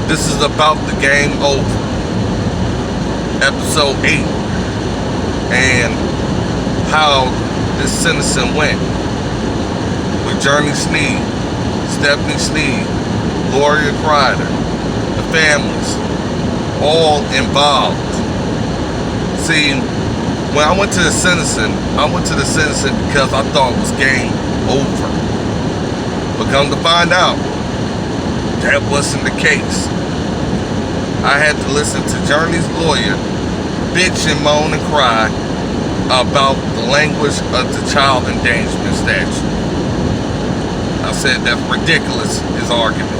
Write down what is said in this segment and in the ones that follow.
This is about the game over. Episode 8. And how this sentencing went. With Journey Snead, Stephanie Snead, Gloria Crider, the families, all involved. See, when I went to the sentencing because I thought it was game over. But come to find out, that wasn't the case. I had to listen to Journey's lawyer bitch and moan and cry about the language of the child endangerment statute. I said that's ridiculous, his argument.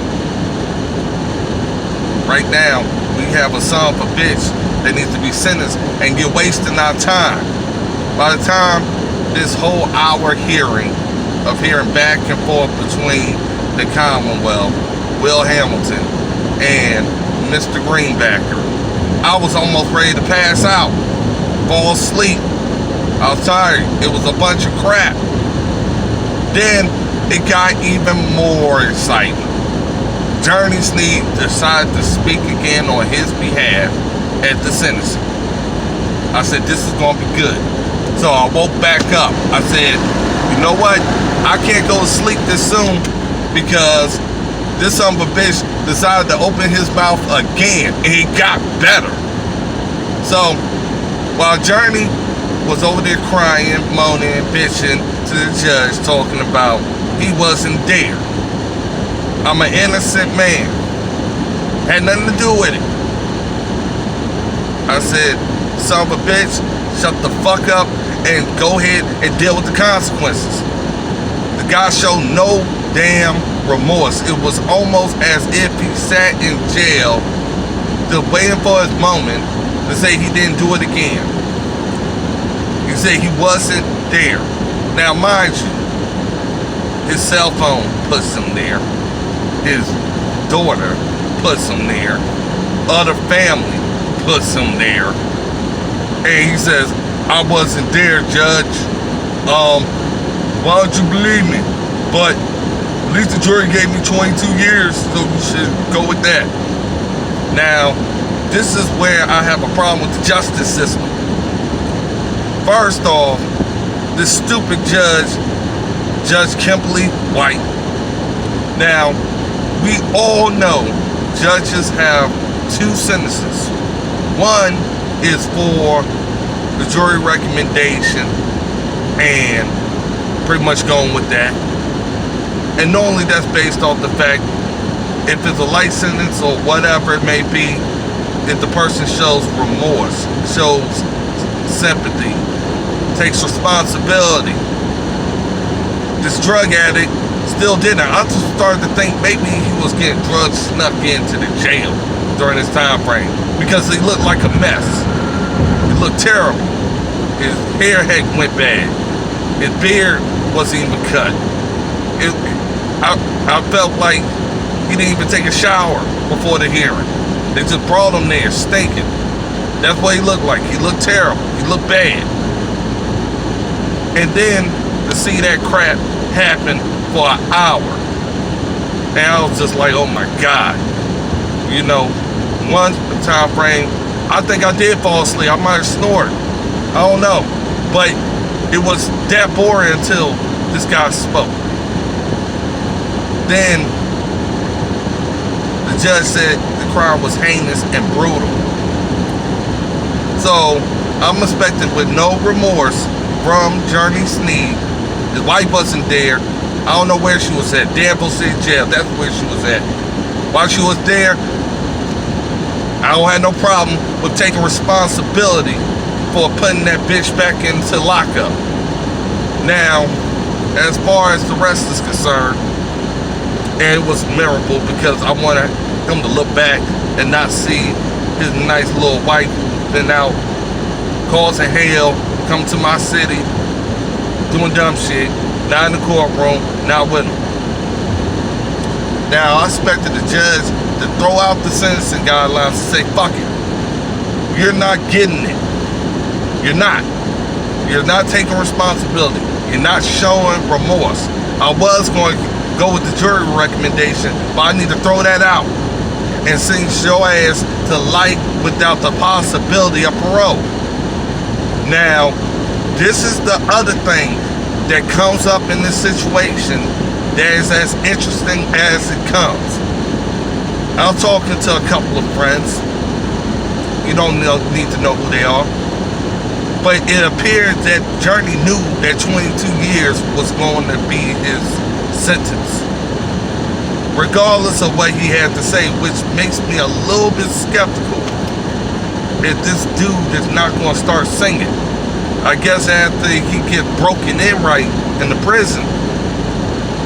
Right now, we have a son of a bitch that needs to be sentenced and you're wasting our time. By the time this whole hour hearing of hearing back and forth between the Commonwealth, Will Hamilton, and Mr. Greenbacker, I was almost ready to pass out, fall asleep. I was tired. It was a bunch of crap. Then it got even more exciting. Journey Snead decided to speak again on his behalf at the sentencing. I said, this is going to be good. So I woke back up. I said, you know what? I can't go to sleep this soon because this son of a bitch decided to open his mouth again, and it got better. So while Journey was over there crying, moaning, bitching to the judge, talking about he wasn't there. I'm an innocent man. Had nothing to do with it. I said, son of a bitch, shut the fuck up and go ahead and deal with the consequences. The guy showed no damn remorse. It was almost as if he sat in jail, still waiting for his moment to say he didn't do it again. He said he wasn't there. Now, mind you, his cell phone puts him there. His daughter puts him there. Other family puts him there. And he says, I wasn't there, Judge. Why don't you believe me? But at least the jury gave me 22 years, so you should go with that. Now, this is where I have a problem with the justice system. First off, this stupid judge, Judge Kimberly White. Now, we all know judges have two sentences. One is for the jury recommendation and pretty much going with that. And normally that's based off the fact if it's a light sentence or whatever it may be, if the person shows remorse, shows sympathy, takes responsibility. This drug addict still didn't. I just started to think maybe he was getting drugs snuck into the jail during this time frame because he looked like a mess. He looked terrible. His hair had went bad. His beard wasn't even cut. I felt like he didn't even take a shower before the hearing. They just brought him there stinking. That's what he looked like. He looked terrible. He looked bad. And then to see that crap happen for an hour. And I was just like, oh my God. You know, one time frame, I think I did fall asleep. I might have snored. I don't know. But it was that boring until this guy spoke. Then the judge said the crime was heinous and brutal. So I'm expecting with no remorse from Journey Snead. His wife wasn't there. I don't know where she was at. Danville City Jail. That's where she was at. While she was there, I don't have no problem with taking responsibility for putting that bitch back into lockup. Now, as far as the rest is concerned, and it was memorable because I wanted him to look back and not see his nice little wife who's been out causing hell, come to my city, doing dumb shit, not in the courtroom, not with him. Now, I expected the judge to throw out the sentencing guidelines and say, fuck it. You're not getting it. You're not. You're not taking responsibility. You're not showing remorse. I was going to go with the jury recommendation, but I need to throw that out and sends your ass to life without the possibility of parole. Now, this is the other thing that comes up in this situation that is as interesting as it comes. I'm talking to a couple of friends. You don't need to know who they are. But it appeared that Journey knew that 22 years was going to be his sentence, regardless of what he had to say, which makes me a little bit skeptical if this dude is not going to start singing. I guess after he gets broken in right in the prison,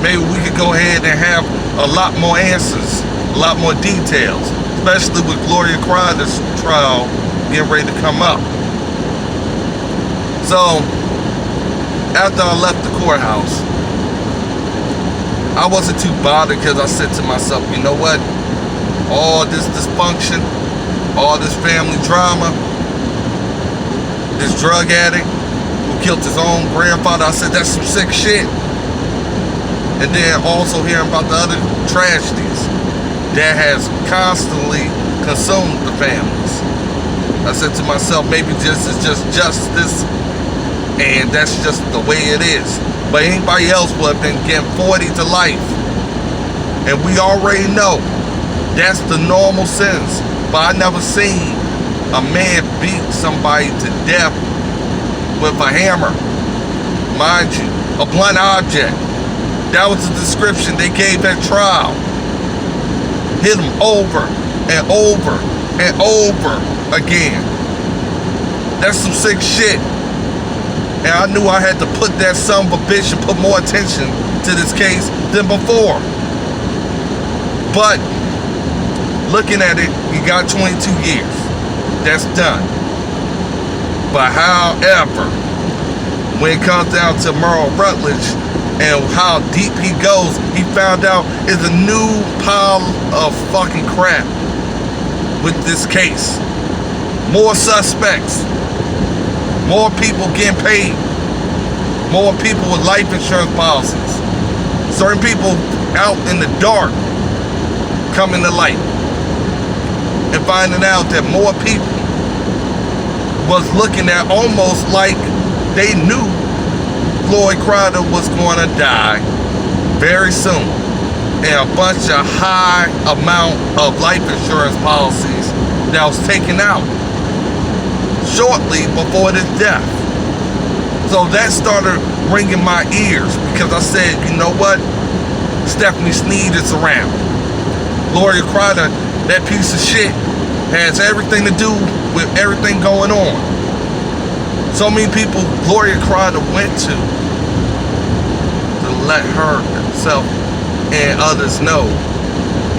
maybe we could go ahead and have a lot more answers, a lot more details, especially with Gloria Crider's trial getting ready to come up. So, after I left the courthouse, I wasn't too bothered because I said to myself, you know what? All this dysfunction, all this family drama, this drug addict who killed his own grandfather, I said, that's some sick shit. And then also hearing about the other tragedies that has constantly consumed the families. I said to myself, maybe this is just justice, and that's just the way it is. But anybody else would have been getting 40 to life. And we already know that's the normal sentence. But I never seen a man beat somebody to death with a hammer. Mind you, a blunt object. That was the description they gave at trial. Hit him over and over and over again. That's some sick shit. And I knew I had to put that son of a bitch and put more attention to this case than before. But looking at it, he got 22 years. That's done. But however, when it comes down to Merle Rutledge and how deep he goes, he found out is a new pile of fucking crap with this case. More suspects. More people getting paid. More people with life insurance policies. Certain people out in the dark coming to light. And finding out that more people was looking at almost like they knew Floyd Crider was going to die very soon. And a bunch of high amount of life insurance policies that was taken out shortly before his death. So that started ringing my ears because I said, you know what? Stephanie Snead is around. Gloria Crider, that piece of shit, has everything to do with everything going on. So many people Gloria Crider went to let herself and others know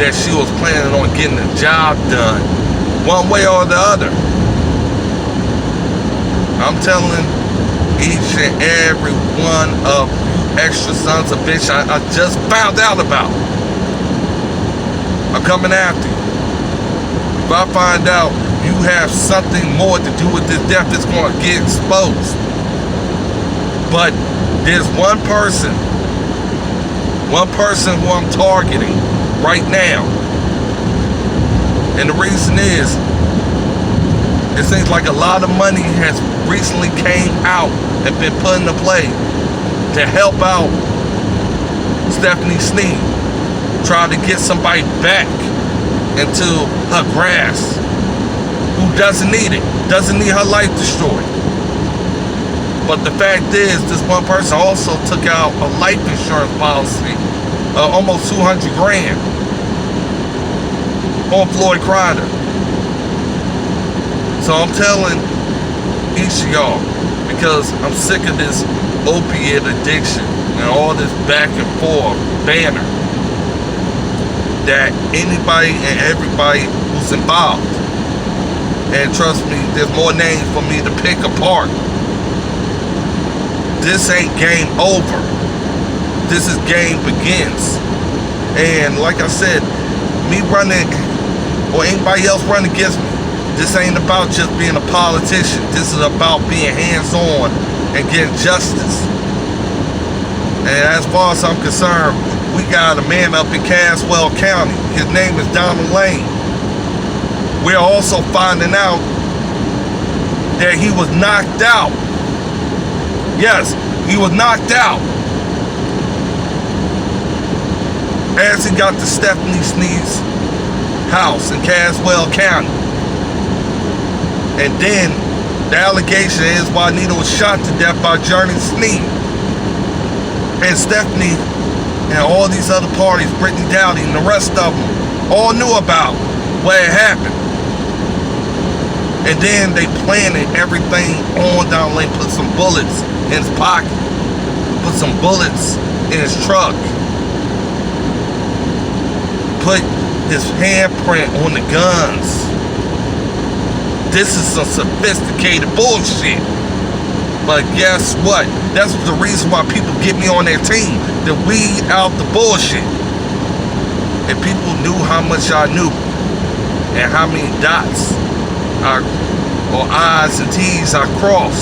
that she was planning on getting the job done one way or the other. I'm telling each and every one of you extra sons of bitch I just found out about. I'm coming after you. If I find out you have something more to do with this death, it's going to get exposed. But there's one person who I'm targeting right now. And the reason is, it seems like a lot of money has recently came out and been put into play to help out Stephanie Snead, trying to get somebody back into her grasp who doesn't need it, doesn't need her life destroyed. But the fact is, this one person also took out a life insurance policy, almost 200 grand on Floyd Crider. So I'm telling each of y'all, because I'm sick of this opiate addiction and all this back and forth banner, that anybody and everybody who's involved, and trust me, there's more names for me to pick apart. This ain't game over. This is game begins. And like I said, me running or anybody else running against me, this ain't about just being a politician. This is about being hands-on and getting justice. And as far as I'm concerned, we got a man up in Caswell County. His name is Layne. We're also finding out that he was knocked out. Yes, he was knocked out as he got to Stephanie Snead's house in Caswell County. And then the allegation is Juanita was shot to death by Journey Snead. And Stephanie and all these other parties, Brittany Dowdy and the rest of them, all knew about what had happened. And then they planted everything on down Layne, put some bullets in his pocket, put some bullets in his truck, put his handprint on the guns. This is some sophisticated bullshit. But guess what? That's the reason why people get me on their team, to weed out the bullshit. If people knew how much I knew and how many dots or I's and T's I crossed,